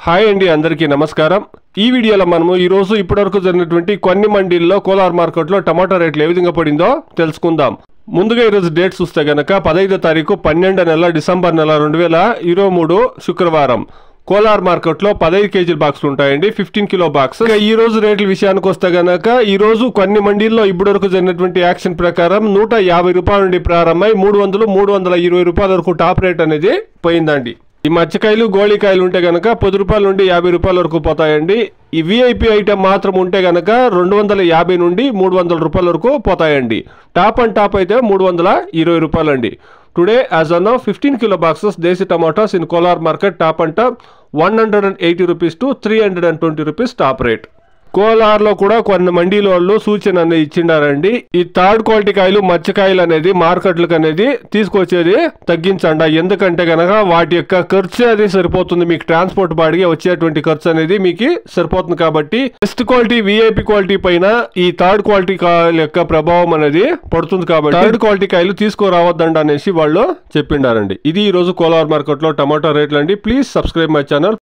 Hi అండి, అందరికీ నమస్కారం. ఈ వీడియోలో మనము ఈ రోజు ఇప్పటివరకు జరిగినటువంటి కొన్ని మండీల్లో కోలార్ మార్కెట్లో టమాటా రేట్లు ఏ విధంగా పడిందో తెలుసుకుందాం. ముందుగా ఈరోజు డేట్ చూస్తే గనక 15వ తారీఖు 12వ నెల డిసెంబర్ నెల 2023 శుక్రవారం కోలార్ మార్కెట్లో 15 కేజీల బాక్సులు ఉంటాయండి, 15 కిలో బాక్స్. ఈ రోజు రేట్ల విషయానికి వస్తే గనక ఈ రోజు కొన్ని మండీల్లో ఇప్పటివరకు జరిగినటువంటి యాక్షన్ ప్రకారం 150 రూపాయల నుండి ప్రారంభమై 300-320 రూపాయల వరకు టాప్ రేట్ అనేది పోయిందండి. ఈ మచ్చకాయలు గోళీకాయలు ఉంటే గనక 10 రూపాయల నుండి 50 రూపాయల వరకు పోతాయండి. ఈ విఐపి ఐటెం మాత్రం ఉంటే గనక 250 నుండి 300 రూపాయల వరకు పోతాయండి. టాప్ అండ్ టాప్ అయితే 320 రూపాయలండి. Today as on 15 kilo boxes desi tomatoes in Kolar market top and top 180 rupees to 320 rupees top rate. కోలార్లో కూడా కొన్ని మండీల వాళ్ళు సూచన అనేది ఇచ్చిండారండి. ఈ థర్డ్ క్వాలిటీ కాయలు మచ్చకాయలు అనేది మార్కెట్లకు అనేది తీసుకొచ్చేది తగ్గించండి. ఎందుకంటే కనుక వాటి యొక్క ఖర్చు అది సరిపోతుంది, మీకు ట్రాన్స్పోర్ట్ బాడిగా వచ్చేటువంటి ఖర్చు అనేది మీకు సరిపోతుంది. కాబట్టి బెస్ట్ క్వాలిటీ విఐపి క్వాలిటీ పైన ఈ థర్డ్ క్వాలిటీ కాయల యొక్క ప్రభావం అనేది పడుతుంది. కాబట్టి థర్డ్ క్వాలిటీ కాయలు తీసుకురావద్దండి అనేసి వాళ్ళు చెప్పిండారండి. ఇది ఈ రోజు కోలార్ మార్కెట్లో టమాటా రేట్లు అండి. Please subscribe my channel.